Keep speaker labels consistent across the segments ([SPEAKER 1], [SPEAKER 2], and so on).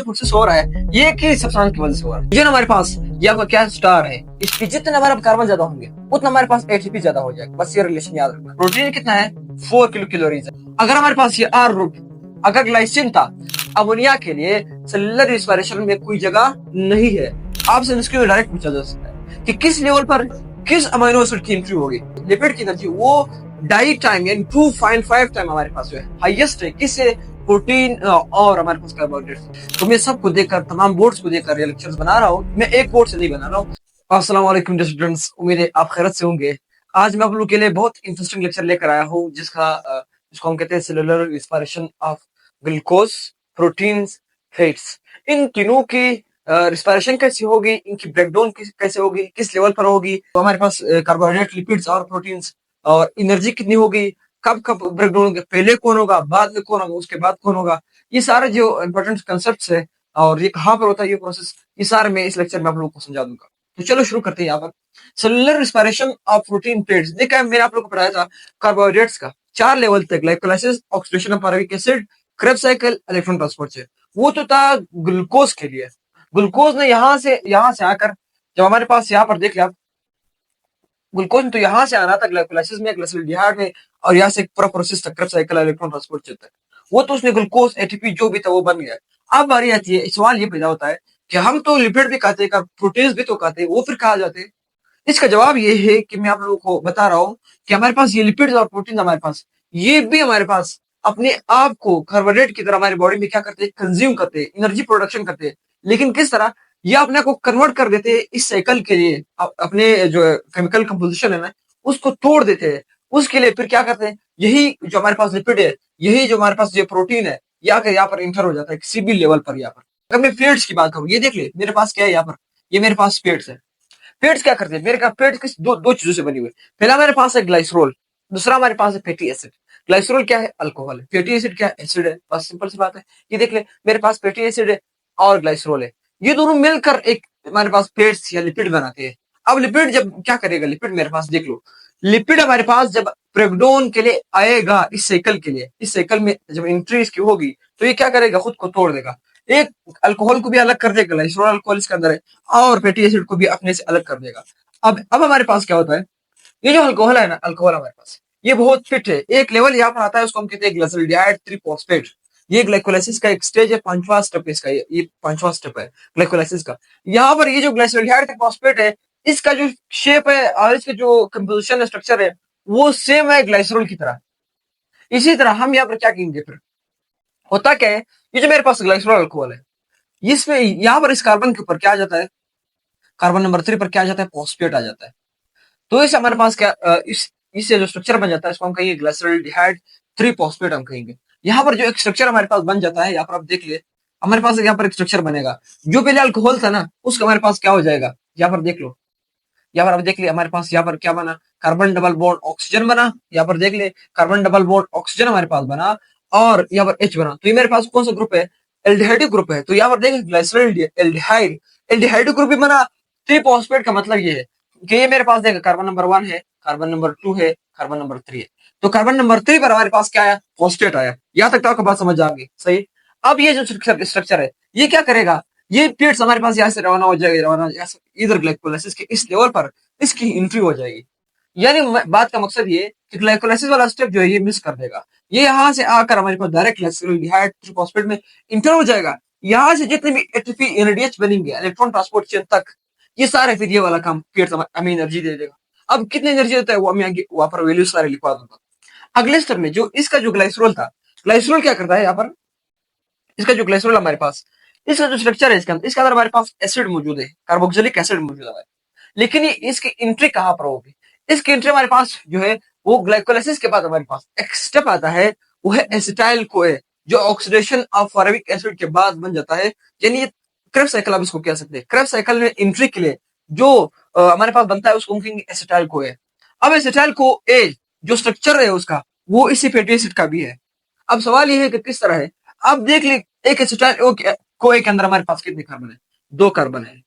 [SPEAKER 1] Process हो रहा है ये कि सब्सटेंस की वजह से हो रहा है। जो हमारे पास ये आपका क्या स्टार है, इसके जितने हमारे कार्बन ज्यादा होंगे उतना हमारे पास एटीपी ज्यादा हो जाएगा। बस ये रिलेशन याद रखना। प्रोटीन कितना है? 4 किलो कैलोरीज है। अगर हमारे पास ये आर रूट अगर ग्लाइसिन था, अमोनिया के लिए सेलुलर रिस्पायरेशन में कोई जगह नहीं है। आपसे इसके डायरेक्ट पूछा जा सकता है कि किस लेवल पर किस अमीनो एसिड की एंट्री होगी। लिपिड की एनर्जी वो डाई टाइम यानी 2.5 टाइम हमारे पास जो है हाईएस्ट है किससे? प्रोटीन और हमारे पास कार्बोहाइड्रेट। तो मैं सबको देखकर तमाम बोर्ड्स को देखकर ये लेक्चर्स बना रहा हूँ, मैं एक बोर्ड से नहीं बना रहा हूँ। अस्सलाम वालेकुम स्टूडेंट्स, उम्मीद है आप खैरियत से होंगे। आज मैं आप लोगों के लिए बहुत इंटरेस्टिंग लेक्चर लेकर आया हूँ जिसको हम कहते हैं cellular respiration of glucose, proteins, fats. इन तीनों की रिस्पायरेशन कैसी होगी, इनकी ब्रेकडाउन कैसे होगी, किस लेवल पर होगी, तो हमारे पास कार्बोहाइड्रेट, लिपिड्स और प्रोटीन्स और एनर्जी कितनी होगी, कब कब ब्रेकडाउन होगा, पहले कौन होगा, बाद में कौन होगा, उसके बाद कौन होगा, ये सारे जो इंपॉर्टेंट कंसेप्ट है और ये कहाँ पर होता है ये प्रोसेस, ये सारे मैं इस लेक्चर में आप लोगों को समझा दूंगा। तो चलो शुरू करते हैं। यहाँ पर सेलुलर रिस्पायरेशन ऑफ प्रोटीन पेड्स देखा मैंने आप लोग को पढ़ाया था कार्बोहाइड्रेट्स का 4 लेवल तक, glycolysis, oxidation of pyruvic acid, Krebs cycle, electron transport से। वो तो था ग्लूकोज के लिए। ग्लूकोज ने यहाँ से आकर जब हमारे पास यहाँ पर देख लिया, ग्लूकोज तो यहाँ से आना था ग्लाइकोलाइसिस में, ग्लाइकोलाइसिस में, और यहाँ से पूरा प्रोसेस था क्रेब्स साइकिल, इलेक्ट्रॉन ट्रांसपोर्ट चलता है। वो तो उसने ग्लूकोज, एटीपी जो भी था वो बन गया। अब बारी आती है, सवाल ये पैदा होता है कि हम तो लिपिड भी खाते हैं, प्रोटीन्स भी तो खाते हैं, वो फिर कहा जाते हैं। इसका जवाब ये है कि मैं आप लोगों को बता रहा हूँ कि हमारे पास ये लिपिड्स और प्रोटीन हमारे पास ये भी हमारे पास अपने आप को कार्बोहाइड्रेट की तरह हमारी बॉडी में क्या करते हैं, कंज्यूम करते हैं, एनर्जी प्रोडक्शन करते हैं। लेकिन किस तरह? ये अपने को कन्वर्ट कर देते हैं इस साइकिल के लिए, अपने जो केमिकल कंपोजिशन है ना उसको तोड़ देते हैं। उसके लिए फिर क्या करते हैं, यही जो हमारे पास लिपिड है, यही जो हमारे पास ये प्रोटीन है, यहाँ पर इंटर हो जाता है किसी भी लेवल पर। यहाँ पर अगर मैं फैट्स की बात करूँ, ये देख ले मेरे पास क्या है यहाँ पर, ये मेरे पास फैट्स है। फैट्स क्या करते हैं, मेरे का फैट किस दो चीजों से बनी हुई है। पहला हमारे पास है ग्लाइसरोल, दूसरा हमारे पास है फैटी एसिड। ग्लाइसरोल क्या है? अल्कोहल है। फैटी एसिड क्या है? एसिड है। बस सिंपल सी बात है। ये देख ले मेरे पास फैटी एसिड है और ग्लाइसरोल है, ये दोनों मिलकर एक हमारे पास फैट्स या लिपिड बनाते हैं। अब लिपिड जब क्या करेगा, लिपिड मेरे पास देख लो, लिपिड हमारे पास जब ब्रेकडाउन के लिए आएगा इस साइकिल के लिए, इस साइकिल में जब एंट्री इसकी होगी तो ये क्या करेगा, खुद को तोड़ देगा। एक अल्कोहल को भी अलग कर देगा, ग्लाइसरोल अल्कोहल इसके अंदर है, और फैटी एसिड को भी अपने से अलग कर देगा। अब हमारे पास क्या होता है, ये जो अल्कोहल है ना, अल्कोहल हमारे पास ये बहुत फिट है। एक लेवल यहाँ पर आता है, उसको हम कहते हैं ग्लाइसोल्डिहाइड 3-फॉस्फेट। ये ग्लाइकोलाइसिस का एक स्टेज है, पांचवा स्टेप है इसका, ये पांचवा स्टेप है ग्लाइकोलाइसिस का। यहाँ पर ये जो ग्लाइसोल्डिहाइड 3-फॉस्फेट है, इसका जो शेप है और इसका जो कंपोजिशन स्ट्रक्चर है वो सेम है ग्लाइसरोल की तरह। इसी तरह हम यहाँ पर क्या कहेंगे, फिर होता क्या है, ये जो मेरे पास ग्लाइसरोल अल्कोहल है, इसमें यहाँ पर इस कार्बन के ऊपर क्या आ जाता है, कार्बन नंबर 3 पर क्या आ जाता है, फॉस्फेट आ जाता है। तो इस हमारे पास क्या इससे जो स्ट्रक्चर बन जाता है इसको हम कहेंगे ग्लाइसोल्डिहाइड 3-फॉस्फेट हम कहेंगे। यहाँ पर जो एक स्ट्रक्चर हमारे पास बन जाता है, यहाँ पर आप देख लिए हमारे पास यहाँ पर एक स्ट्रक्चर बनेगा। जो पहले अल्कोहल था ना उसका हमारे पास क्या हो जाएगा, यहाँ पर देख लो, यहाँ पर आप देख लिया हमारे पास यहाँ पर क्या बना, कार्बन डबल बॉन्ड ऑक्सीजन बना। यहाँ पर देख ले कार्बन डबल बॉन्ड ऑक्सीजन हमारे पास बना, और यहाँ पर H बना। तो ये मेरे पास कौन सा ग्रुप है, एल्डिहाइड ग्रुप है। तो यहाँ पर देख ग्लाइसरोल एल्डिहाइड, एल्डिहाइड ग्रुप भी बना। 3-फॉस्फेट का मतलब ये है कि ये मेरे पास देखा कार्बन नंबर 1 है, कार्बन नंबर 2 है, कार्बन नंबर 3 है। तो कार्बन नंबर 3 पर हमारे पास क्या आया, फॉस्फेट आया। यहाँ तक तो आपको बात समझ आ गई, सही। अब ये जो स्ट्रक्चर है ये क्या करेगा, ये पेट्स हमारे पास यहाँ से रवाना हो जाएगा, रवाना इधर ग्लाइकोलाइसिस के इस लेवल पर इसकी एंट्री हो जाएगी। यानी बात का मकसद ये कि ग्लाइकोलाइसिस वाला स्टेप जो है ये मिस कर देगा। ये यहाँ से आकर हमारे पास डायरेक्ट ग्लाइसोल्डिहाइड 3-फॉस्फेट में इंटर हो जाएगा। यहाँ से जितने भी एटीपी एनएडीएच बनेंगे, इलेक्ट्रॉन ट्रांसपोर्ट चेन तक, ये सारे फिर ये वाला काम पेट हमें एनर्जी दे देगा। अब कितनी एनर्जी देता है वो मैं आगे वहां पर वैल्यू सारे लिखवा दूंगा। अगले स्टेप में जो इसका जो ग्लाइसरोल था, ग्लाइसरोल क्या करता है यहाँ पर, इसका जो ग्लाइसरोल हमारे पास, इसका जो स्ट्रक्चर है इसके अंदर हमारे पास एसिड मौजूद है, कार्बोक्सिलिक एसिड मौजूद है। लेकिन ये इसकी एंट्री कहाँ पर होगी, इसकी एंट्री हमारे पास जो है वो ग्लाइकोलाइसिस के बाद हमारे पास एक स्टेप आता है, वो है एसिटाइल कोए, जो ऑक्सीडेशन ऑफ फॉरमिक एसिड के बाद बन जाता है। यानी ये क्रेब्स साइकिल आप इसको कह सकते हैं। क्रेब्स साइकिल में एंट्री के लिए जो हमारे पास बनता है उसको हम कहेंगे एसिटाइल कोए। अब एसिटाइल को ए जो स्ट्रक्चर है उसका वो इसी फैटी एसिड का भी है। अब सवाल ये है कि किस तरह है। अब देख ले एक एसिटाइल कोए के अंदर हमारे पास कितने कार्बन है, 2 कार्बन है,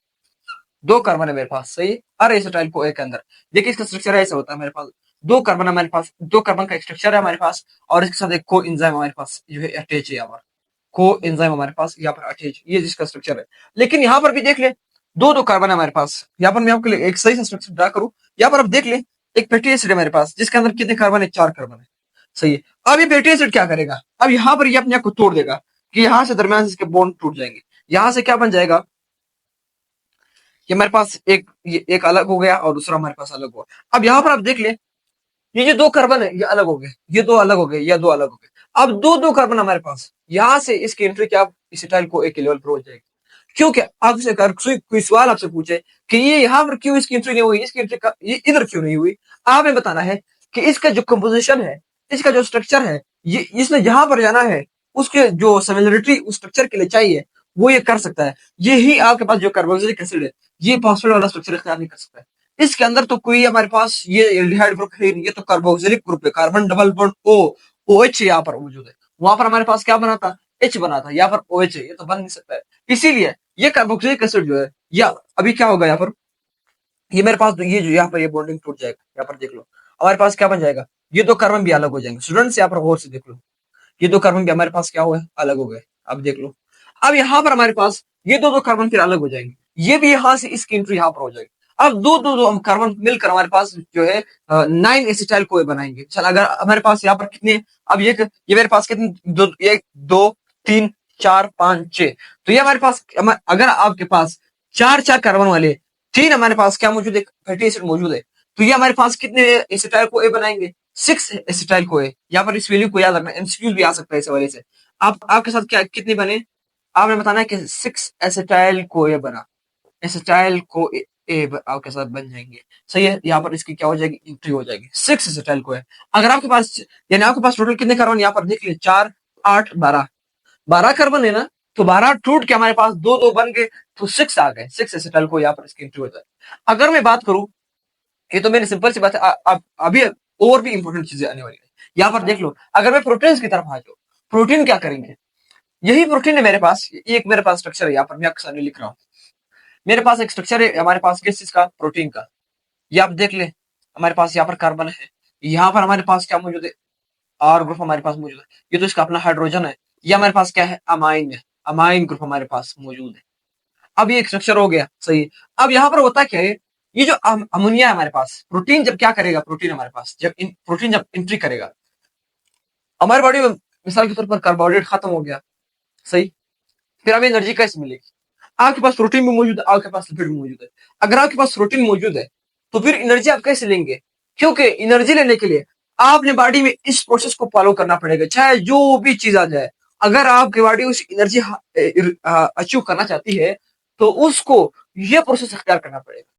[SPEAKER 1] 2 कार्बन है मेरे पास, सही। अरे एसिटाइल को एक अंदर देखिए इसका स्ट्रक्चर ऐसा होता है, मेरे पास 2 कार्बन हमारे पास, 2 कार्बन का स्ट्रक्चर है हमारे पास, और इसके साथ एक को एंजाइम हमारे पास जो है अटैच है यहाँ पर। को एंजाइम हमारे पास यहाँ पर अटैच, ये जिसका स्ट्रक्चर है। लेकिन यहाँ पर भी देख ले, दो दो कार्बन है हमारे पास। यहाँ पर मैं आपके लिए एक सही सा स्ट्रक्चर ड्रा करूं, यहाँ पर आप देख ले, एक फैटी एसिड है हमारे पास जिसके अंदर कितने कार्बन है, 4 कार्बन है। सही है। अब ये फैटी एसिड क्या करेगा, अब यहाँ पर ये अपने आप को तोड़ देगा कि यहाँ से दरमियान से इसके बॉन्ड टूट जाएंगे। यहाँ से क्या बन जाएगा, ये हमारे पास एक अलग हो गया और दूसरा हमारे पास अलग हुआ। अब यहाँ पर आप देख ले, ये जो 2 कार्बन है ये अलग हो गए, ये 2 अलग हो गए, ये 2 अलग हो गए। अब दो दो कार्बन हमारे पास, यहाँ से इसकी एंट्री क्या इसिटाइल को एक लेवल पर हो जाएगी। क्योंकि आपसे अगर कोई सवाल आपसे पूछे कि ये यहाँ पर क्यों इसकी एंट्री नहीं हुई, इसकी एंट्री का ये इधर क्यों नहीं हुई, आपने बताना है कि इसका जो कंपोजिशन है, इसका जो स्ट्रक्चर है, ये इसने जहां पर जाना है उसके जो सिमिलरिटी उस स्ट्रक्चर के लिए चाहिए वो ये कर सकता है। यही आपके पास जो कार्बोक्सिलिक एसिड है ये फॉस्फेट वाला स्ट्रक्चर इख्तियार नहीं कर सकता है। इसके अंदर तो कोई हमारे पास ये एल्डिहाइड ग्रुप है नहीं, ये तो कार्बोक्सिलिक ग्रुप है, carbon double bond O H यहाँ पर मौजूद है। वहां पर हमारे पास क्या बना था, एच बना था, यहाँ पर ओ एच है, ये तो बन नहीं सकता है। इसीलिए ये कार्बोक्सिलिक एसिड जो है, या अभी क्या होगा यहाँ पर, ये मेरे पास ये जो यहाँ पर ये बॉन्डिंग टूट जाएगा, यहाँ पर देख लो हमारे पास क्या बन जाएगा, ये 2 कार्बन भी अलग हो जाएंगे। स्टूडेंट्स यहाँ पर गौर से देख लो, ये 2 कार्बन भी हमारे पास क्या हुआ है, अलग हो गए। अब देख लो, अब यहाँ पर हमारे पास ये दो कार्बन फिर अलग हो जाएंगे, ये भी यहाँ से इसकी एंट्री यहाँ पर हो जाएगी। अब दो हम कार्बन मिलकर हमारे पास जो है 9 एसिटाइल को बनाएंगे। चल अगर हमारे पास यहाँ पर कितने, अब ये मेरे पास कितने, 1 2 3 4 5 6, तो ये हमारे पास अगर आपके पास 4 कार्बन वाले 3 हमारे पास क्या मौजूद है, फैटी एसिड मौजूद है, तो ये हमारे पास कितने एसिटाइल को बनाएंगे, 6 एसिटाइल को। यहाँ पर इस वैल्यू को याद रखना, एमसीक्यू भी आ सकता है इस वजह से। आप आपके साथ क्या कितने बने, आपने बताना है कि 6 एसिटाइल को बना, एसिटाइल को आपके साथ बन जाएंगे। सही है, यहाँ पर इसकी क्या हो जाएगी, एंट्री हो जाएगी, 6 एसिटाइल को है। अगर आपके पास, यानी आपके पास टोटल कितने कार्बन यहाँ पर देख लिए, 4 8 12, 12 कार्बन है ना, तो 12 टूट के हमारे पास दो दो बन गए, तो 6 आ गए, 6 एसिटाइल को यहाँ पर इसकी एंट्री हो जाए। अगर मैं बात करूं, ये तो मेरी सिंपल सी बात है, अभी और भी इंपॉर्टेंट चीजें आने वाली है। यहाँ पर देख लो, अगर मैं प्रोटीन की तरफ आ जाऊं, प्रोटीन क्या करेंगे, यही प्रोटीन है मेरे पास, एक मेरे पास स्ट्रक्चर है, यहाँ पर मैं आपके सामने लिख रहा हूँ। मेरे पास एक स्ट्रक्चर है हमारे पास किस चीज का, प्रोटीन का। ये आप देख ले, हमारे पास यहाँ पर कार्बन है, यहाँ पर हमारे पास क्या मौजूद है, आर ग्रुप हमारे पास मौजूद है, ये तो इसका अपना हाइड्रोजन है। ये हमारे पास क्या है, अमाइन है, अमाइन ग्रुप हमारे पास मौजूद है। अब ये एक स्ट्रक्चर हो गया, सही। अब यहाँ पर होता क्या है, ये जो अमोनिया है हमारे पास, प्रोटीन जब क्या करेगा, प्रोटीन हमारे पास जब प्रोटीन जब एंट्री करेगा हमारी बॉडी में, मिसाल के तौर पर कार्बोहाइड्रेट खत्म हो गया, सही, फिर हमें एनर्जी कैसे मिलेगी, आपके पास प्रोटीन भी मौजूद है, आपके पास लिपिड भी मौजूद है। अगर आपके पास प्रोटीन मौजूद है तो फिर एनर्जी आप कैसे लेंगे, क्योंकि एनर्जी लेने के लिए आपने बॉडी में इस प्रोसेस को फॉलो करना पड़ेगा, चाहे जो भी चीज आ जाए। अगर आपकी बॉडी उस एनर्जी अचीव करना चाहती है तो उसको ये प्रोसेस अख्तियार करना पड़ेगा।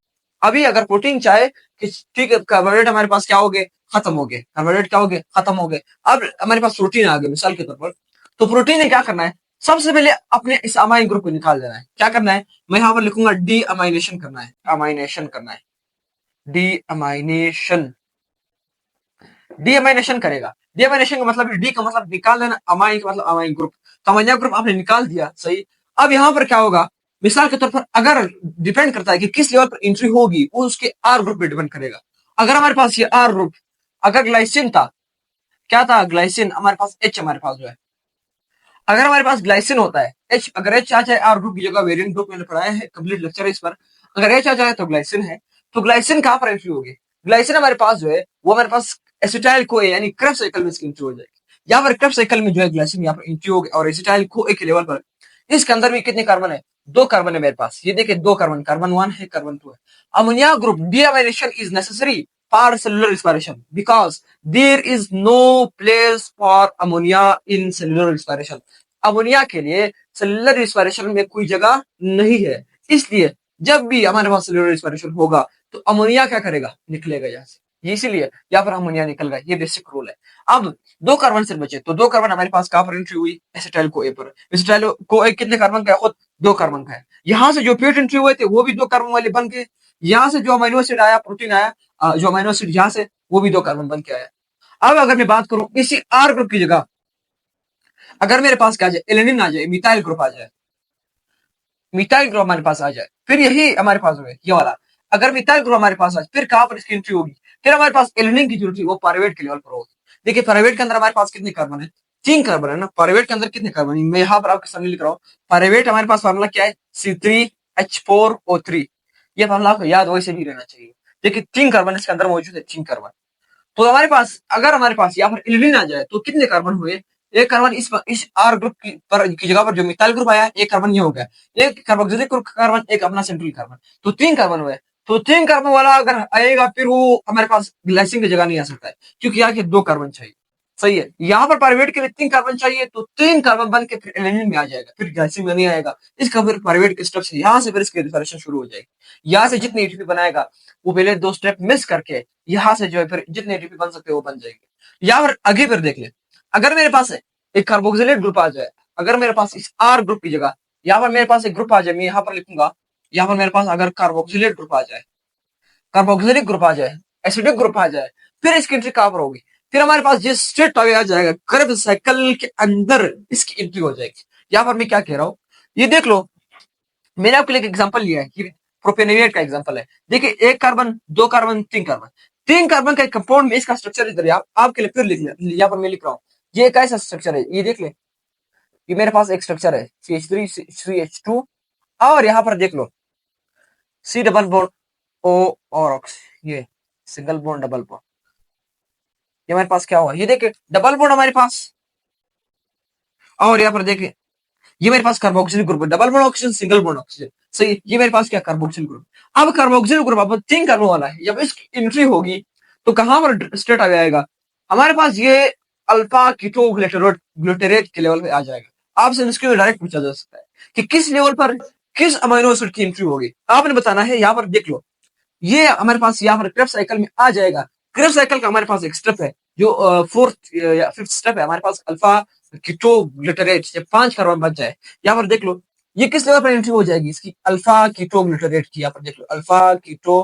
[SPEAKER 1] अभी अगर प्रोटीन चाहे कि ठीक है, कार्बोहाइड्रेट हमारे पास क्या हो गए, खत्म हो गए, कार्बोहाइड्रेट क्या हो गए, खत्म हो गए, अब हमारे पास प्रोटीन आ गए मिसाल के तौर पर, तो प्रोटीन ने क्या करना है, सबसे पहले अपने इस अमाइन ग्रुप को निकाल देना है। क्या करना है, मैं यहाँ पर लिखूंगा डी अमाइनेशन करना है, अमाइनेशन करना है, डी अमाइनेशन, डी अमाइनेशन करेगा। डी अमाइनेशन का मतलब, डी का मतलब निकाल देना, अमाइन का मतलब अमाइन ग्रुप, तो अमाइना ग्रुप आपने निकाल दिया, सही। अब यहाँ पर क्या होगा, मिसाल के तौर पर अगर डिपेंड करता है कि किस लेवल पर एंट्री होगी, वो उसके आर ग्रुप पे डिपेंड करेगा। अगर हमारे पास ये आर ग्रुप, अगर ग्लाइसिन था, क्या था ग्लाइसिन, हमारे पास एच हमारे पास जो है, अगर हमारे पास ग्लाइसिन होता है, एच अगर एच आ जाए आर ग्रुप की जगह, वेरिएंट ग्रुप मैंने पढ़ाया है, कंप्लीट लेक्चर है इस पर, अगर एच आ जाए तो ग्लाइसिन है, तो ग्लाइसिन कहां पर एंट्री होगी, ग्लाइसिन हमारे पास जो है वो हमारे पास एसिटाइल को यानी क्रेब्स साइकिल में इसकी एंट्री हो जाएगी। यहाँ पर क्रेब्स साइकिल में जो है ग्लाइसिन यहाँ पर एंट्री होगी, और एसिटाइल को एक लेवल पर, इसके अंदर भी कितने कार्बन है, 2 कार्बन है मेरे पास, ये देखिए 2 कार्बन, कार्बन 1 है, कार्बन 2 है। Ammonia group deamination is necessary for cellular respiration because there is no place for ammonia in cellular respiration। Ammonia के लिए सेलुलर रिस्पायरेशन में कोई जगह नहीं है, इसलिए जब भी हमारे पास सेलुलर रिस्पायरेशन होगा तो अमोनिया क्या करेगा, निकलेगा यहाँ से, इसीलिए यहाँ पर अमोनिया निकल गया, ये बेसिक रूल है। अब 2 कार्बन से बचे, तो 2 कार्बन हमारे पास कहां पर एंट्री हुई, एसिटाइल को ए पर। एसिटाइल को ए कितने कार्बन का है, खुद 2 कार्बन का है। यहाँ से जो पेट एंट्री हुए थे वो भी 2 कार्बन वाले बन के, यहाँ से जो अमीनो एसिड आया, प्रोटीन आया, जो अमीनो एसिड यहाँ से, वो भी 2 कार्बन बन के आया। अब अगर मैं बात करूं इसी आर ग्रुप की जगह अगर मेरे पास क्या आ जाए, एलेनिन आ जाए, मिथाइल ग्रुप आ जाए, मिथाइल ग्रुप हमारे पास आ जाए, फिर यही हमारे पास हो ये वाला, अगर मिथाइल ग्रुप हमारे पास आ जाए, फिर कहां पर इसकी एंट्री होगी, फिर हमारे पास एलेनिन की जो एंट्री वो पाइरुवेट के लेवल पर होगी। देखिए पाइरुवेट के अंदर हमारे पास कितने कार्बन है, 3 कार्बन है ना, पायरुवेट के अंदर कितने कार्बन है? मैं यहाँ पर आपके सामने लिख रहा हूँ। पायरुवेट हमारे पास फार्मूला क्या है? C3H4O3। ये फार्मूला आपको याद वैसे भी रहना चाहिए। देखिए 3 कार्बन इसके अंदर मौजूद है, 3 कार्बन। तो हमारे पास अगर हमारे पास यहाँ पर इल्लिन आ जाए तो कितने कार्बन हुए? एक कार्बन इस आर ग्रुप की जगह पर जो मिथाइल ग्रुप आया, एक कार्बन ये हो गया, एक कार्बोक्सिलिक कार्बन, एक अपना सेंट्रल कार्बन, तो 3 कार्बन हुए। तो 3 कार्बन वाला अगर आएगा फिर वो हमारे पास ग्लाइसिन की जगह नहीं आ सकता है, क्योंकि यहाँ के 2 कार्बन चाहिए। सही है, यहाँ पर पायरुवेट के लिए 3 कार्बन चाहिए, तो 3 कार्बन बन के फिर एलिनिन में आ जाएगा, फिर ग्लाइसिन में नहीं आएगा। इसका फिर पायरुवेट के स्टेप से यहाँ से फिर इसकी रिफरेशन शुरू हो जाएगी। यहाँ से जितनी एटीपी बनाएगा वो पहले 2 स्टेप मिस करके यहाँ से जो है फिर जितने एटीपी बन सकते हैं वो बन जाएंगे। यहाँ पर आगे फिर देख ले, अगर मेरे पास एक कार्बोक्सिलेट ग्रुप आ जाए, अगर मेरे पास इस आर ग्रुप की जगह यहाँ पर मेरे पास एक ग्रुप आ जाए, मैं यहाँ पर लिखूंगा, यहाँ पर मेरे पास अगर कार्बोक्सिलेट ग्रुप आ जाए, कार्बोक्सिलिक ग्रुप आ जाए, एसिडिक ग्रुप आ जाए, फिर इसकी एंट्री कहां पर होगी? फिर हमारे पास जिस स्टेट आ जाएगा कर्व साइकिल के अंदर इसकी एंट्री हो जाएगी। यहाँ पर मैं क्या कह रहा हूँ ये देख लो। मैंने आपके लिए एक एग्जांपल लिया है कि प्रोपेनोएट का एग्जांपल है। देखिए 1 कार्बन, 2 कार्बन, 3 कार्बन, 3 कार्बन का एक कंपाउंड में इसका स्ट्रक्चर इधर आपके लिए फिर लिख लिया, यहाँ पर मैं लिख रहा हूँ। ये एक ऐसा स्ट्रक्चर है, ये देख ले, ये मेरे पास एक स्ट्रक्चर है CH3 3H2, और यहाँ पर देख लो C डबल बॉन्ड O और ऑक्स, ये सिंगल बॉन्ड डबल बॉन्ड, ये हमारे पास क्या हुआ? ये देखिए डबल बॉन्ड हमारे पास, और यहाँ पर देखिए ये मेरे पास कार्बोक्सिलिक ग्रुप है, double bond oxygen, single bond oxygen. सही, ये मेरे पास क्या कार्बोक्सिलिक ग्रुप। अब कार्बोक्सिलिक ग्रुप अब 3 कार्बन वाला है, जब इसकी एंट्री होगी तो कहां पर स्टेट आ जाएगा? हमारे पास ये अल्फा कीटो ग्लूटेरेट के लेवल पे आ जाएगा। आपसे इसके डायरेक्ट पूछा जा सकता है कि किस लेवल पर किस अमीनो एसिड की एंट्री होगी, आपने बताना है। यहाँ पर देख लो, ये हमारे पास यहाँ पर क्रेब्स साइकिल में आ जाएगा। क्रेब्स साइकिल का हमारे पास एक स्टेप है जो फोर्थ या फिफ्थ स्टेप है, हमारे पास अल्फा कीटो ग्लूटारेट, जब 5 कार्बन बच जाए, यहाँ पर देख लो ये किस लेवल पर एंट्री हो जाएगी इसकी? अल्फा कीटो ग्लूटारेट की। यहाँ पर देख लो अल्फा कीटो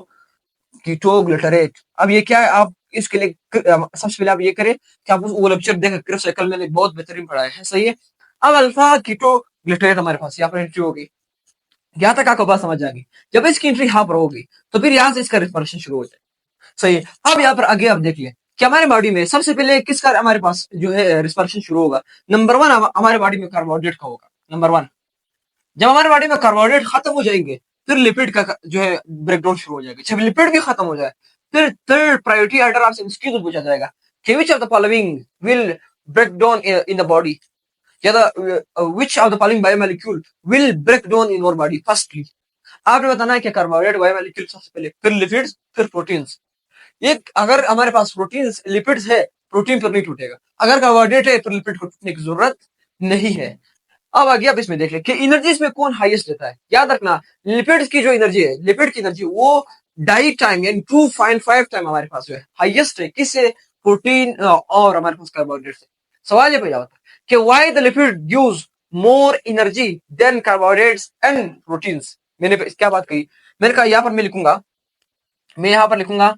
[SPEAKER 1] कीटो ग्लूटारेट। अब ये क्या है, आप इसके लिए सबसे पहले आप ये करें कि आप वो लेक्चर देखें, क्रेब्स साइकिल मैंने बहुत बेहतरीन पढ़ाया है। सही है, अब अल्फा कीटो ग्लूटारेट हमारे पास यहाँ पर एंट्री होगी। यहाँ तक आपको बात समझ आ गई। जब इसकी एंट्री यहाँ पर होगी तो फिर यहाँ से इसका रिस्पॉन्शन शुरू हो जाए। सही है, अब यहाँ पर आगे आप देख लिया कि हमारे बॉडी में सबसे पहले किसका हमारे पास जो है रिस्पॉन्शन शुरू होगा? नंबर 1 हमारे बॉडी में कार्बोहाइड्रेट का होगा। नंबर 1, जब हमारे बॉडी में कार्बोहाइड्रेट खत्म हो जाएंगे फिर लिपिड का जो है ब्रेकडाउन शुरू हो जाएगा। जब लिपिड भी खत्म हो जाए फिर थर्ड प्रायोरिटी ऑर्डर आपसे इंस्टीट्यूट पूछा जाएगा कि which of the following will break down in the body, या which of the following biomolecule will break down in your body firstly। आपने बताना है कि कार्बोहाइड्रेट बायोमोलिक्यूल सबसे पहले, फिर लिपिड्स, फिर प्रोटीन्स। ये अगर हमारे पास प्रोटीन्स लिपिड्स है, प्रोटीन पर नहीं टूटेगा। अगर कार्बोहाइड्रेट है तो लिपिड को टूटने की जरूरत नहीं है। अब आगे आप इसमें देख ले कि एनर्जी इसमें कौन हाईएस्ट देता है। याद रखना लिपिड्स की जो एनर्जी है, लिपिड की एनर्जी वो डाई टाइम यानी 2.5 टाइम हमारे पास जो है हाईएस्ट है, किससे? प्रोटीन और हमारे पास कार्बोहाइड्रेट से। सवाल ये पैदा होता है कि why the lipid gives more energy than carbohydrates and proteins. मैंने क्या बात कही? मैंने कहा यहाँ पर मैं लिखूंगा, मैं यहाँ पर लिखूंगा,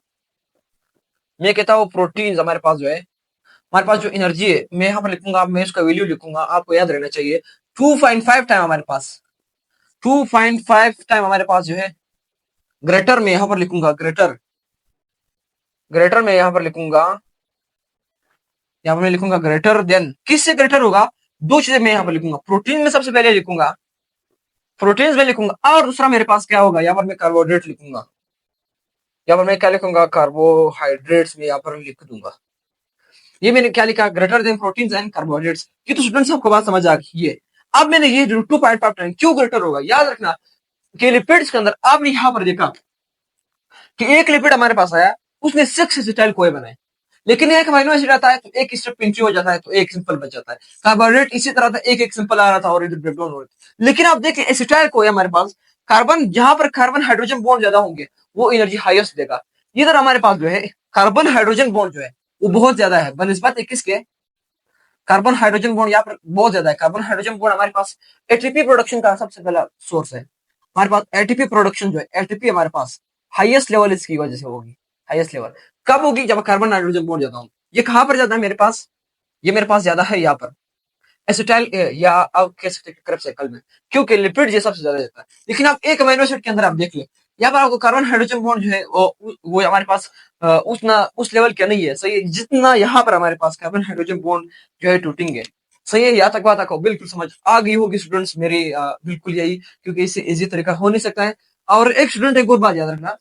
[SPEAKER 1] मैं कहता हूँ प्रोटीन्स हमारे पास जो है, हमारे पास जो एनर्जी है मैं यहाँ पर लिखूंगा, मैं इसका वैल्यू लिखूंगा, आपको याद रहना चाहिए 2.5 टाइम हमारे पास, 2.5 टाइम हमारे पास जो है ग्रेटर में यहाँ पर लिखूंगा, ग्रेटर, ग्रेटर में यहाँ पर लिखूंगा, यहाँ पर मैं लिखूंगा ग्रेटर देन, किससे ग्रेटर होगा? 2 चीजें मैं यहाँ पर लिखूंगा, प्रोटीन में सबसे पहले लिखूंगा, प्रोटीन्स में लिखूंगा, और दूसरा मेरे पास क्या होगा? यहाँ पर मैं कार्बोहाइड्रेट लिखूंगा, यहाँ पर मैं क्या लिखूंगा? कार्बोहाइड्रेट्स में यहाँ पर लिख दूंगा। ये मैंने क्या लिखा? Greater than proteins and carbohydrates. ये तो स्टूडेंट्स आपको बात समझ आ गई है। अब मैंने ये 2.5 टाइम क्यों ग्रेटर होगा, याद रखना कि लिपिड्स के अंदर आपने यहाँ पर देखा कि एक लिपिड हमारे पास आया, उसने 6 एसिटाइल कोए बनाए, लेकिन एक अमीनो एसिड आता है तो एक स्टेप एंट्री हो जाता है तो एक सिंपल बच जाता है। कार्बोहाइड्रेट इसी तरह था, एक एक सिंपल आ रहा था और इधर ब्रेकडाउन हो रहा था। लेकिन आप देखिए एसिटाइल कोए हमारे पास, कार्बन जहां पर कार्बन हाइड्रोजन बॉन्ड ज्यादा होंगे वो एनर्जी हाईएस्ट देगा। इधर हमारे पास जो है कार्बन हाइड्रोजन बॉन्ड जो है वो बहुत ज्यादा है बनस्बत किसके? कार्बन हाइड्रोजन बॉन्ड यहाँ पर बहुत ज्यादा है। कार्बन हाइड्रोजन बॉन्ड हमारे पास एटीपी प्रोडक्शन का सबसे पहला सोर्स है। हमारे पास एटीपी प्रोडक्शन जो है, एटीपी हमारे पास हाईएस्ट लेवल इसकी वजह से होगी। हाईएस्ट लेवल कब होगी? जब कार्बन हाइड्रोजन बॉन्ड ज्यादा हो। ये कहां पर ज्यादा है मेरे पास? ये मेरे पास ज्यादा है यहाँ पर एसिटाइल या आप कह सकते हैं क्रेब्स साइकिल में, क्योंकि लिपिड ये सबसे ज्यादा देता है। लेकिन आप एक अमीनो एसिड के अंदर आप देख ले, यहाँ पर आपको कार्बन हाइड्रोजन बॉन्ड जो है वो हमारे पास उस लेवल का नहीं है, सही है, जितना यहाँ पर हमारे पास कार्बन हाइड्रोजन बॉन्ड जो है टूटेंगे। सही है, यहाँ तक बात आपको बिल्कुल समझ आ गई होगी स्टूडेंट्स मेरी, बिल्कुल यही, क्योंकि इससे इजी तरीका हो नहीं सकता है। और एक स्टूडेंट एक और बात याद रखना,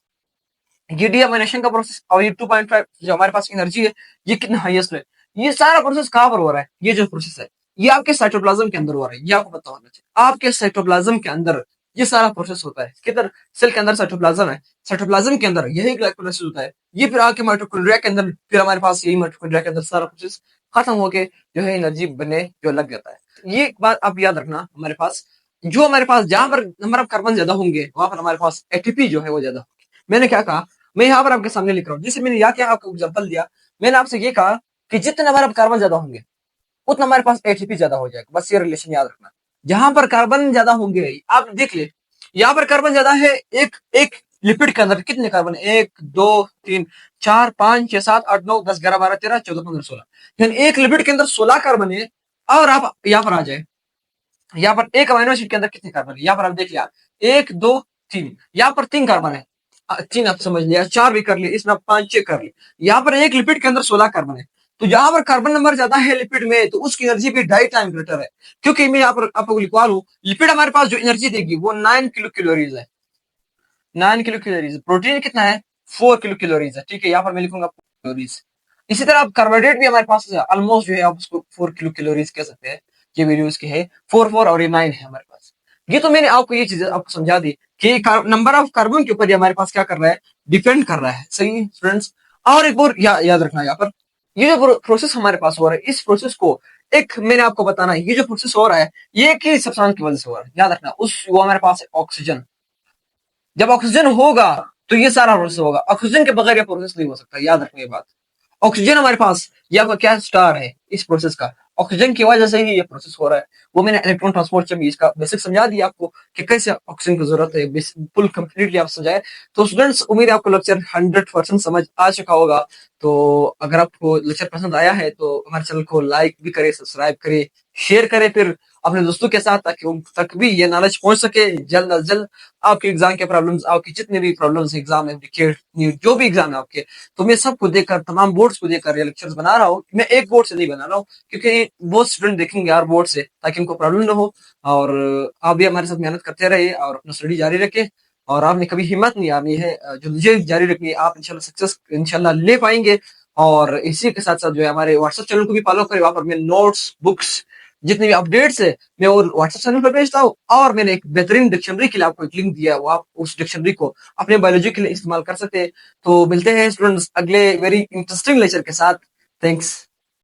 [SPEAKER 1] ये डीअमाइनेशन का प्रोसेस और ये 2.5 जो हमारे पास एनर्जी है, ये कितना हाईएस्ट है, ये सारा प्रोसेस कहाँ पर हो रहा है, ये जो प्रोसेस है ये आपके साइटोप्लाज्म के अंदर हो रहा है, ये आपको पता होना चाहिए। आपके साइटोप्लाज्म के अंदर ये सारा प्रोसेस होता है, किधर, सेल के अंदर साइटोप्लाज्म है, साइटोप्लाज्म के अंदर यही ग्लाइकोलाइसिस होता है, ये फिर आके माइटोकॉन्ड्रिया के अंदर, फिर हमारे पास यही माइटोकॉन्ड्रिया के अंदर सारा प्रोसेस खत्म होके जो है एनर्जी बनने जो लग जाता है। ये एक बात आप याद रखना, हमारे पास जो हमारे पास जहां पर नंबर ऑफ कार्बन ज्यादा होंगे वहां पर हमारे पास एटीपी जो है वो ज्यादा होगी। मैंने क्या कहा, मैं यहाँ पर आपके सामने लिख रहा हूँ, जैसे मैंने यहाँ क्या आपको एग्जाम्पल दिया, मैंने आपसे ये कहा कि जितने नंबर ऑफ कार्बन ज्यादा होंगे उतना हमारे पास एटीपी ज्यादा हो जाएगा, बस ये रिलेशन याद रखना। जहां पर कार्बन ज्यादा होंगे, आप देख ले, यहाँ पर कार्बन ज्यादा है, एक एक लिपिड के अंदर कितने कार्बन है, 1 2 3 4 5 6 7 8 9 10 11 12 13 14 15 16, यानी एक लिपिड के अंदर 16 कार्बन है। और आप यहाँ पर आ जाए, यहाँ पर एक अमीनो एसिड के अंदर कितने कार्बन है, यहाँ पर आप देख लिया 1 2 3, यहाँ पर 3 कार्बन है, 3 आप समझ लिया, 4 भी कर लिए, इसमें आप 5 6 कर लिए, यहाँ पर एक लिपिड के अंदर 16 कार्बन है। तो यहाँ पर कार्बन नंबर ज्यादा है लिपिड में, तो उसकी एनर्जी भी 2.5 टाइम ग्रेटर है, क्योंकि मैं यहाँ पर आपको लिखवा लूं, लिपिड हमारे पास जो एनर्जी देगी वो 9 किलो कैलोरीज है, 9 किलो कैलोरीज। प्रोटीन कितना है, 4 किलो कैलोरीज है, ठीक है, यहाँ पर मैं लिखूंगा कैलोरीज। इसी तरह आप कार्बोहाइड्रेट भी हमारे पास ऑलमोस्ट जो है आप उसको 4 किलो कैलोरीज कह सकते हैं, ये वैल्यू इसकी है 4 और ये 9 है हमारे पास। ये तो मैंने आपको ये चीजें आपको समझा दी कि नंबर ऑफ कार्बन के ऊपर ये हमारे पास क्या कर रहा है, डिपेंड कर रहा है, सही स्टूडेंट्स। और एक और याद रखना, यहाँ पर ये जो प्रोसेस हमारे पास हो रहा है, इस प्रोसेस को एक मैंने आपको बताना है, ये जो प्रोसेस हो रहा है ये किस सब्सटेंस की वजह से हो रहा है, याद रखना, उस वो हमारे पास है ऑक्सीजन। जब ऑक्सीजन होगा तो ये सारा प्रोसेस होगा, ऑक्सीजन के बगैर ये प्रोसेस नहीं हो सकता, याद रखना ये बात। ऑक्सीजन हमारे पास ये आपका क्या स्टार है इस प्रोसेस का, ऑक्सीजन की वजह से ही ये प्रोसेस हो रहा है। वो मैंने इलेक्ट्रॉन ट्रांसपोर्ट चेंज इसका बेसिक समझा दिया आपको कि कैसे ऑक्सीजन की जरूरत है, फुल कंप्लीटली आप समझाए। तो स्टूडेंट्स उम्मीद है आपको लेक्चर 100% समझ आ चुका होगा। तो अगर आपको लेक्चर पसंद आया है तो हमारे चैनल को लाइक भी करें, सब्सक्राइब करें, शेयर करें फिर अपने दोस्तों के साथ, ताकि उन तक भी ये नॉलेज पहुंच सके जल्द अज जल्द। आपके एग्जाम के प्रॉब्लम्स, आपकी जितने भी प्रॉब्लम्स एग्जाम में, जो भी एग्जाम है आपके, तो मैं सबको देखकर, तमाम बोर्ड्स को देखकर ये लेक्चर्स बना रहा हूँ। मैं एक बोर्ड से नहीं बना रहा हूँ, क्योंकि बहुत स्टूडेंट देखेंगे यार बोर्ड से, ताकि उनको प्रॉब्लम ना हो। और आप भी हमारे साथ मेहनत करते रहिए और अपना स्टडी जारी रखें। और आपने कभी हिम्मत नहीं हारनी है, जो मुझे जारी रखनी है, आप इंशाल्लाह सक्सेस इंशाल्लाह ले पाएंगे। और इसी के साथ साथ जो है हमारे व्हाट्सएप चैनल को भी फॉलो करें, वहां पर मैं नोट्स, बुक्स, जितने भी अपडेट्स है मैं वो व्हाट्सएप चैनल पर भेजता हूँ। और मैंने एक बेहतरीन डिक्शनरी के लिए आपको एक लिंक दिया है, वो आप उस डिक्शनरी को अपने बायोलॉजी के लिए इस्तेमाल कर सकते हैं। तो मिलते हैं स्टूडेंट्स अगले वेरी इंटरेस्टिंग लेक्चर के साथ। थैंक्स।